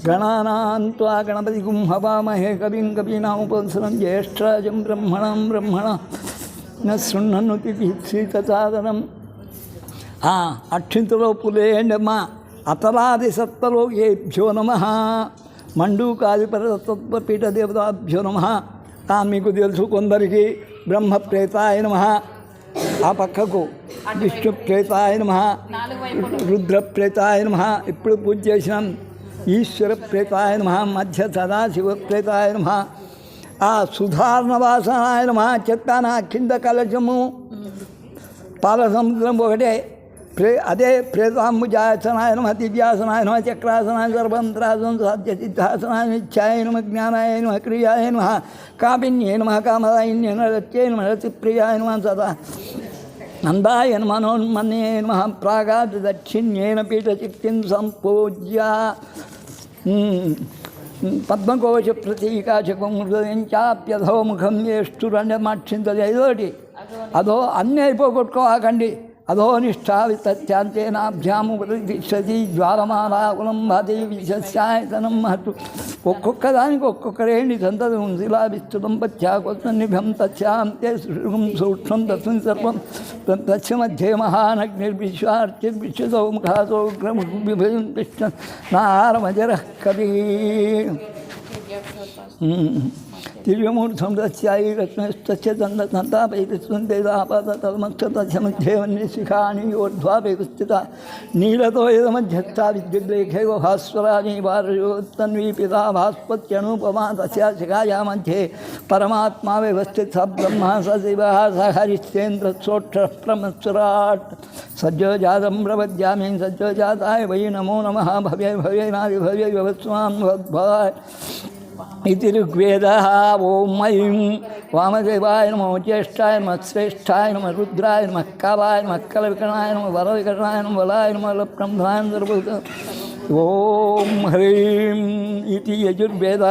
గణానాం త్వా గణపతిగుం హవామహే కవిం కవీనాముపంసరం జ్యేష్ఠరాజం బ్రహ్మణం శృణ్వన్నోతి శ్రీతసాదనం. అక్షింతలో పులేండమ్మా. అతలాది సత్వలోకేభ్యో నమః. మండూకాదిపరతత్వపీఠ దేవతాభ్యో నమః. మీకు తెలుసు కొందరికి బ్రహ్మప్రేతాయ నమః, ఆ పక్కకు విష్ణుప్రేతాయ నమః, రుద్రప్రేతాయ నమః, ఇప్పుడు పూజ చేసినాం. ఈశ్వరప్రేతాయ నమః, మధ్య సదాశివప్రేతాయ నమః, ఆ సుధార్ణవాసనాయ నమః. చెప్తాను, కింద కలశము పాల సముద్రం ఒకటే. అదే ప్రేతాంబుజాసనాయ నమః, దివ్యాసనాయ నమః, చక్రాసనాయ సర్వంత్రాసనం సాధ్యసిద్ధాసనాయ నిత్యాయ నమః, జ్ఞానాయ నమః, క్రియాయ నమః, కామిన్యే నమః, కామదాయిన్యే నమః, రత్యే నమః, రతిప్రియాయ నమః, సదా నందాయ నమః, మనోన్మన్యే నమః. ప్రాగాద్ దక్షిణ్యేన పీఠశక్తిం సంపూజ్య పద్మకోశ ప్రతీకాశకం హృదయం చాప్యధోముఖం ఏష్టురండమాక్షింతది. ఐదోటి అదో అన్నీ అయిపోగొట్టుకోకండి. అధో నిష్ఠావిత్యాంతేనాభ్యాము ప్రతిష్టతి జ్వాలమాలాకులం భాతి విశస్యాయతనం మహతు. ఒక్కొక్క దానికి ఒక్కొక్కరేంటి సంతతం శిలాభిస్తుతం పశ్చాకొత్నిభం తస్యాంతే సుషుగం సూక్ష్మం తస్మిన్ సర్వం తస్య మధ్యే మహానగ్నిర్విశ్వార్చిర్విశ్వతో ముఖాసోగ్రముభయం కృష్ణ నారమజర కవి దివ్యమూర్ధం తస్యాయి రత్నస్తస్య దంతాపైతస్వంతేదాపాతమక్షతస్య మధ్యేవన్యశిఖాని యోర్ధ్వాపైస్థిత నీలతో యదమధ్యస్థా విద్యుద్లేఖైవ భాస్వరాని వారయోత్తన్వీ పితా భాస్పత్యనుపమా తస్యా శిఖాయా మధ్యే పరమాత్మా వ్యవస్థిత బ్రహ్మ సశివ స హరిశ్చేంద్రసోక్షరమత్సరాట్. సజ్జోజాతం ప్రపద్యామి సజ్జోజాతాయ వై నమో నమః. భవ్య భవ్యనాది భవ్య వ్యవస్వాం భద్భాయ్ ఇది ఋగ్వేద. ఓం ఐం వామదేవాయ నమో, జ్యేష్ఠాయ నమః, శ్రేష్ఠాయ నమః, రుద్రాయ నమః, కాలాయ నమః, కలవికరణాయ నమః, వరవికరణాయ నమః, వలాయ నమః, బ్రహ్మాయ సర్వభూత. ఓం హ్రీం ఇది యజుర్వేద.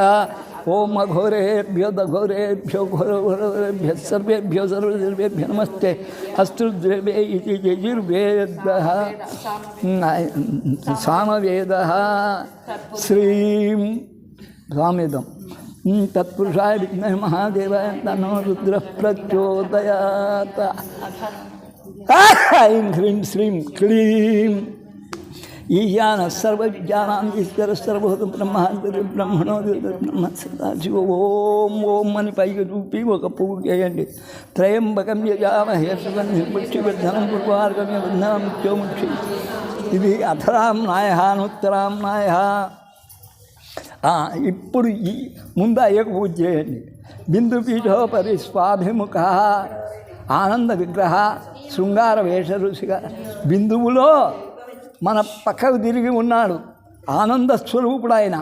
ఓం అఘోరేభ్యో దఘోరేభ్యో ఘోరఘోరేభ్యः సర్వేభ్యో సర్వసర్వేభ్యో నమస్తే. అస్తు ద్రవ్యే ఇది యజుర్వేదः. సామవేదः. శ్రీం సామేదం తత్పురుషాయ విద్మహే మహాదేవాయ తన్నో రుద్రః ప్రచోదయాత్. ఐం హ్రీం శ్రీం క్లీం ఈశానः సర్వవిద్యానాం ఈశ్వరः సర్వభూత బ్రహ్మణో బ్రహ్మ సదాశివ. ఓం ఓం అని పైకి చూపి ఒక పువ్వు చేయండి. త్రయంబకం యజామహే సుగంధిం పుష్టివర్ధనం పూర్వార్గమే బంధనం ముఖ్యోముక్షి. ఇది అధరామ్నాయ అనుత్తరామ్నాయ. ఇప్పుడు ఈ ముందు అయ్యకు పూజ చేయండి. బిందుపీఠోపరి స్వాభిముఖ ఆనంద విగ్రహ శృంగార వేష ఋషిగా. బిందువులో మన పక్కకు తిరిగి ఉన్నాడు ఆనంద స్వరూపుడు ఆయన.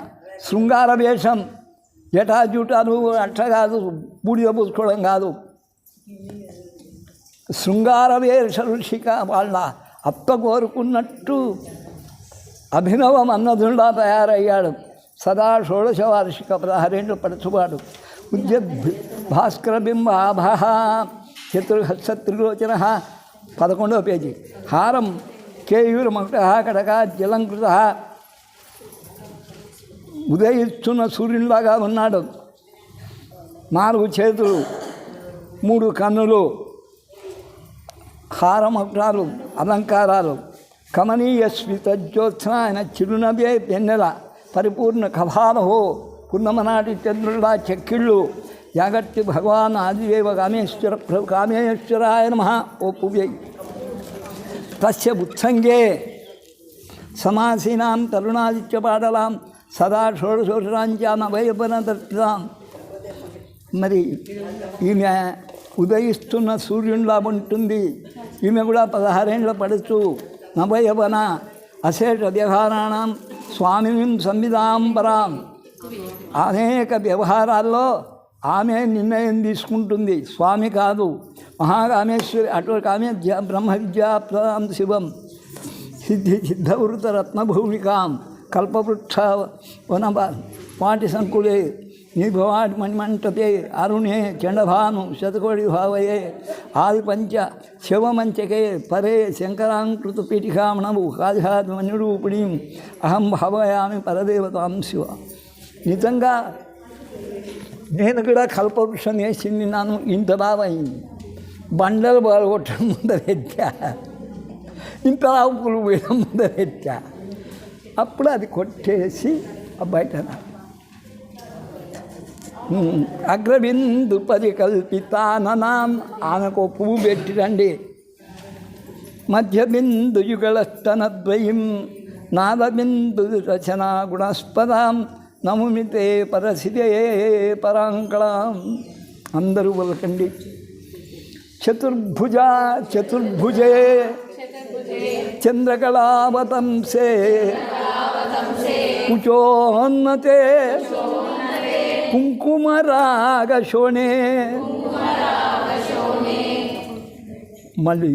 శృంగార వేషం, జటాజుటాలు అట్లా కాదు, బూడిద పూసుకోవడం కాదు. శృంగార వేష ఋషిక వాళ్ళ అప్ప కోరుకున్నట్టు అభినవ మన్నదుండా తయారయ్యాడు. సదా షోడశ వార్షిక 16 పడుచువాడు. ఉద్య భాస్కర బింబ ఆభ చతుర్హస్త త్రిలోచన. 11వ పేజీ. హారం కేయూరమకుట కటక జలంకృత. ఉదయిస్తున్న సూర్యునిలాగా ఉన్నాడు. 4 చేతులు, 3 కన్నులు, హారమకుటాలు, అలంకారాలు. కమనీయ స్మితజ్యోత్స్న ఆయన చిరునవ్వే వెన్నెల. పరిపూర్ణ కభానహో పున్నమనాటి చంద్రుడా చెక్కిళ్ళు. జాగర్తి భగవాన్ ఆదిదేవ కామేశ్వర ప్రభు కామేశ్వరాయ నమః. ఓ పువ్యై తస్య ఉత్సంగే సమాసీనాం తరుణాదిత్యపాటలాం సదా షోడశోషరాంచాం అభయపనదర్శనాం. మరి ఈమె ఉదయిస్తున్న సూర్యునిలా ఉంటుంది. ఈమె కూడా 16 ఏళ్ళ పడుచు. నభయవన అశేష వ్యవహారాణం స్వామిని సంవిధాంబరాం. అనేక వ్యవహారాల్లో ఆమె నిర్ణయం తీసుకుంటుంది, స్వామి కాదు. మహాకామేశ్వరి అటు కామే బ్రహ్మ విద్యాప్రదాం శివం. సిద్ధి సిద్ధవృత రత్నభూమికాం కల్పవృక్ష వన వాటి సంకులే నిర్భవాటి మణిమంటతే అరుణే చండభాను శతకోటి భావయే ఆదిపంచ శివమంచకే పరే శంకరాంకృత పీఠికామణవు కాళిహాత్మన్యురూపిణీం అహం భావయామి పరదేవతాం శివ. నిజంగా నేను కూడా కల్పవృక్షం వేసింది నాను ఇంత బాబయింది. బండలు బాగొట్టడం ముందరెట్టా, ఇంత పులు వేయడం ముందరెట్టా. అప్పుడు అది కొట్టేసి బయట అగ్రబిందు పరికల్పితాననాం ఆనకో పువ్వు పెట్టిరండి. మధ్యబిందు యుగళస్తనద్వయం నాదబిందు రచనా గుణాస్పదాం నముమితే పరసిదే పరాంకళాం. అందరూ పలకండి. చతుర్భుజ చతుర్భుజే చంద్రకళావతంసే కుచోన్నతే కుంకుమరాగశోణే. మళ్ళీ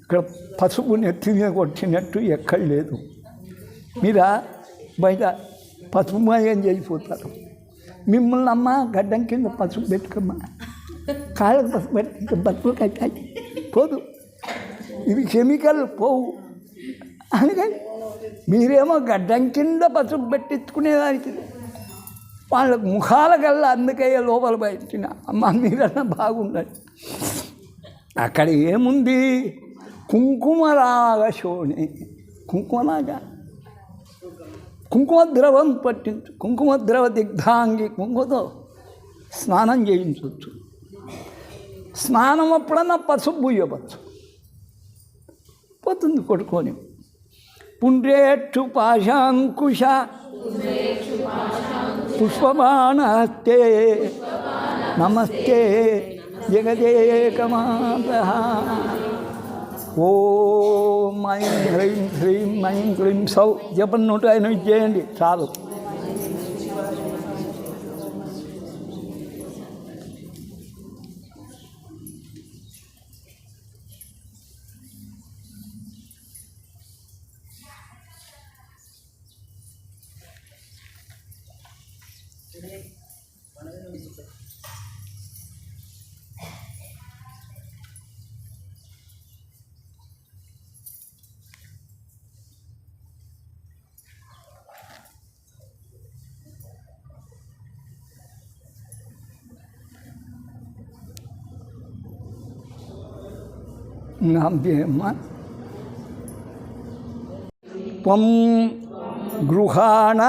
ఇక్కడ పసుపు నెత్తి మీద కొట్టినట్టు ఎక్కడ లేదు. మీరా బయట పసుపు మయం చేసిపోతారు. మిమ్మల్ని అమ్మ గడ్డం కింద పసుపు పెట్టుకోమ్మా, కాళ్ళకు పసుపు పెట్టి బతుకు కట్టాయి పోదు, ఇవి కెమికల్ పోవు అందుకని మీరేమో గడ్డం కింద పసుపు పెట్టించుకునేదానికి వాళ్ళ ముఖాల కల్లా అందుకే లోపల బయటిన అమ్మ మీరన్నా బాగుండండి. అక్కడ ఏముంది? కుంకుమరాగ శోణి, కుంకుమలాగా కుంకుమ ద్రవం పట్టించు, కుంకుమ ద్రవ దిగ్ధాంగి కుంకుమతో స్నానం చేయించవచ్చు. స్నానం అప్పుడన్నా పసుపు పూయవచ్చు, పోతుంది కొట్టుకొని. పుండ్రేక్షు పాశాంకుశ పుష్పబాణహస్తే నమస్తే జగదేకమాత. ఓం ఐం హ్రీం హ్రీం ఐం క్లీం సౌ జపం 108 చేయండి చాలు. నామ్యమ్మ త్వం గృహాణ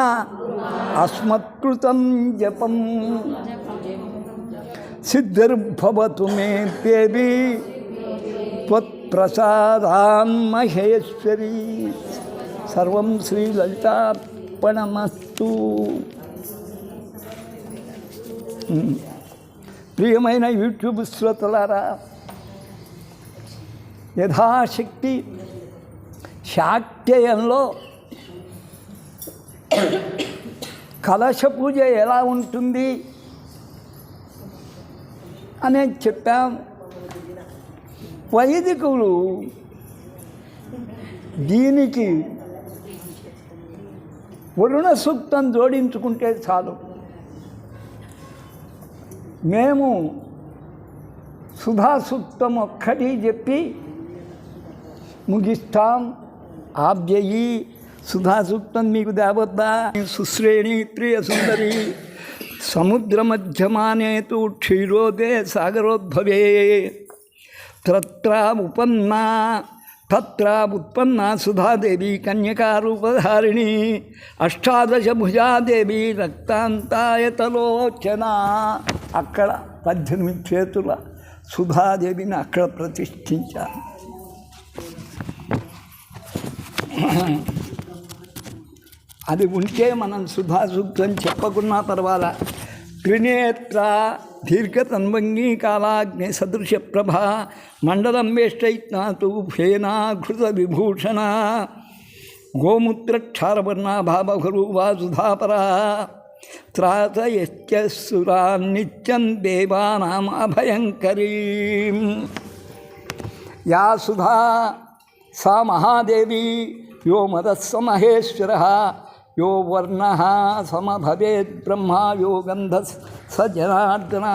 అస్మత్కృతం జపం సిద్ధిర్భవతు మే దేవి త్వత్ప్రసాదాన్ మహేశ్వరీ. సర్వం శ్రీలలితార్పణమస్తు. ప్రియమైన యూట్యూబ్ శ్రోతలారా, యథాశక్తి శాక్తేయంలో కలశ పూజ ఎలా ఉంటుంది అనేది చెప్పాం. వైదికులు దీనికి వరుణ సూక్తం జోడించుకుంటే చాలు. మేము సుధా సూక్తం ఒక్కటి చెప్పి ముగిస్తాం. ఆబ్జయి సుధా సూక్తం మీకు దేవద్దా. సుశ్రేణి ప్రియ సుందరి సముద్ర మధ్యమానే తు క్షీరోదే సాగరోద్భవే తత్ర ఉత్పన్నా సుధాదేవి కన్యకారూపధారిణి అష్టాదశభుజాదేవి రక్తాంతాయతలోచన. అక్కడ 18 చేతుల సుధాదేవిని అక్కడ ప్రతిష్ఠించారు. అది ఉంటే మనం సుధా సూక్తం చెప్పకున్నా పర్వాలా. త్రినేత్ర దీర్ఘతన్వంగీ కాలాగ్ని సదృశ ప్రభ మండలం వేష్టైత్నాతు ఫేనాఘృత విభూషణ గోమూత్రక్షారవర్ణాభాబహురు వా సుధాపరా త్రాతయశ్చసురా నిత్యం దేవానాం అభయంకరీం. యా సుధా సా మహాదేవి యో మదస్స మహేశ్వరః यो वर्णः समभवेत् ब्रह्मा यो गन्धः स जनार्दन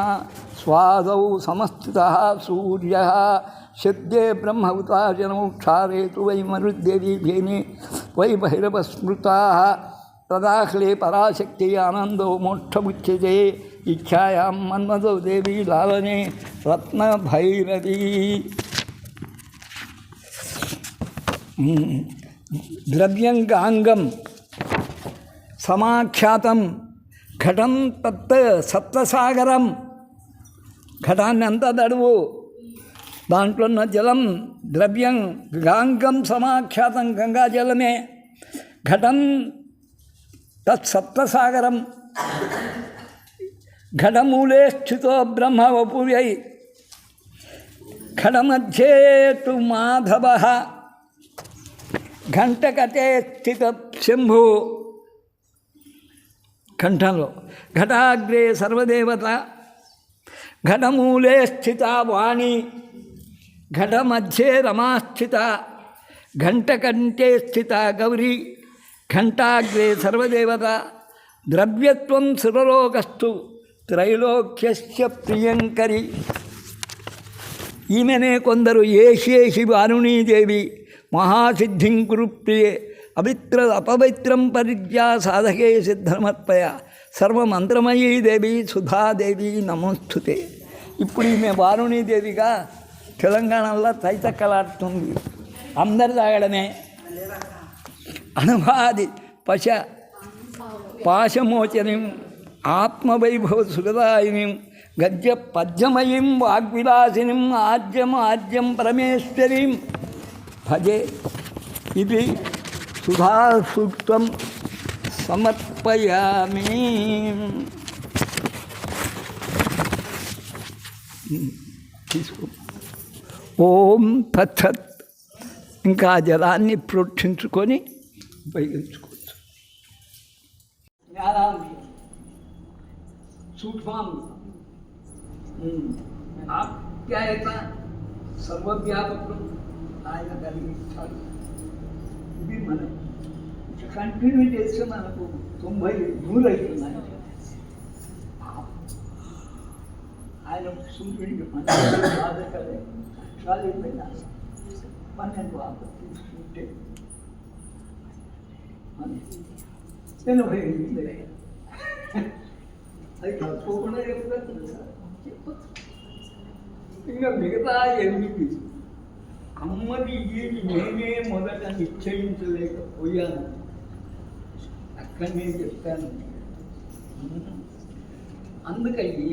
स्वादौ समस्थितः सूर्यः शब्दे ब्रह्म उताजनौ क्षारे तु वै मरुद्देवी भेने वै भैरवस्मृताः तदाखले पराशक्ति आनन्दो मोक्षमुच्यते इच्छायां मन्मथो देवी लालने रत्नभैरवी द्रव्यंगांगम समाख्यातं घटं तत् सप्तसागरं घटाన్ని అంతా తడువు దాంట్లో ఉన్న జలం ద్రవ్యం గాంగం సమాఖ్యాతం గంగాజలమే ఘటం తత్ సప్తసాగరం ఘటమూలే స్థితో బ్రహ్మ వపువ్యై ఘటమధ్యే తు మాధవః ఘంటకటే స్థిత శంభు కంఠంలో ఘటాగ్రే సర్వదేవత ఘటమూలే స్థిత వాణి ఘటమధ్యే రమాస్థిత ఘంటకంఠే స్థిత గౌరీ ఘంటాగ్రే సర్వదేవత ద్రవ్యత్వం సురలోకస్తు త్రైలోక్యస్య ప్రియంకరి. ఈమెనే కొందరు ఏషేషి వారుణీదేవి మహాసిద్ధిం కురుప్రియే అపవిత్రం పరిజ్ఞా సాధకే సిద్ధమర్పయ సర్వమంత్రమయీ దేవి సుధాదేవి నమోస్తుతే. ఇప్పుడు ఈమె వారుణీదేవిగా తెలంగాణలో తైతక్కలాడుతుంది. అందరు తాగడమే అనువాది పాశమోచనిం ఆత్మవైభవ సుగదాయినిం గద్య పద్యమయీం వాగ్విలాసినిం ఆద్యం పరమేశ్వరీం భజే. ఇది సుధాసూక్తం సమర్పయామి. తీసుకో. ఓం తత్సత్. ఇంకా జలాన్ని ప్రోక్షించుకొని ఉపయోగించుకోవచ్చు. జ్ఞానాన్ని సూక్ష్మం ఆప్యాయత సర్వవ్యాపకం ఆయన కలిగిస్తాడు. ఇది మనం కంటిన్యూ చేస్తే మనకు 90 అవుతున్నాయి. ఆయన సూర్యుడికి బాధకలే అక్షరాలైపోయినా 12 ఆపత్తి తీసుకుంటే 85 అది కలుపుకోకుండా చెప్తాను సార్. ఇంకా మిగతా 8 అమ్మది ఏమి నేనే మొదట నిశ్చయించలేకపోయాను. అక్కడ నేను చెప్తాను. అందుకని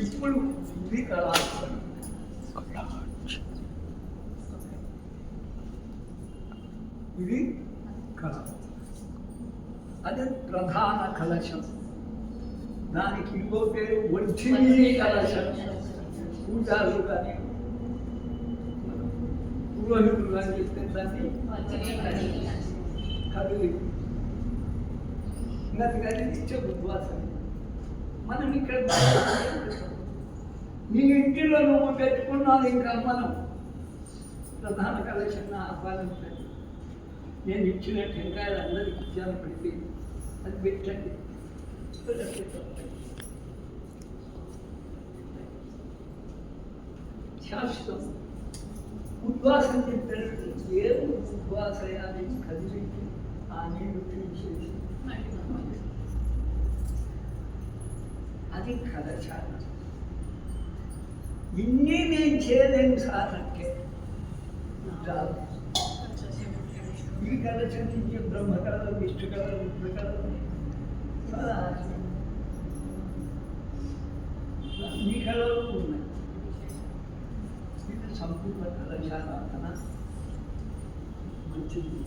ఇప్పుడు ఇది కళాత్మకం. ఇది కళ. అది ప్రధాన కలశం. దానికి ఇంకో పేరు వజ్రీ కలశం. పూజాలు కానీ పురోహితులు కానీ చెప్తే దాన్ని కదిలి కానీ నిత్య ఉద్వాసం. మనం ఇక్కడ నీ ఇంటిలో నువ్వు పెట్టుకున్నాను. ఇంకా మనం ప్రధాన కలశంగా ఆహ్వానించండి. నేను ఇచ్చిన టెంకాయలు అందరికి ఇచ్చాను. పెట్టి అది పెట్టండి. శాశ్వతం ఉద్వాసం చెప్పారు. ఏ ఉద్వాసయాన్ని కదిలించి ఆ నీళ్లు తీసేసి అది కలశాల. ఇన్ని నేను చేయలేము సార్ అంటే ఈ కలశం నుంచి బ్రహ్మకళలు, విష్ణుకళలు, రుద్రకళలు ఈ కళలు ఉన్నాయి. ఇది సంపూర్ణ కలశారాధన మంచిది.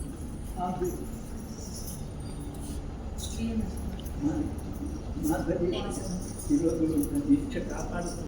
ఈరోజు దీక్ష కాపాడుతుంది.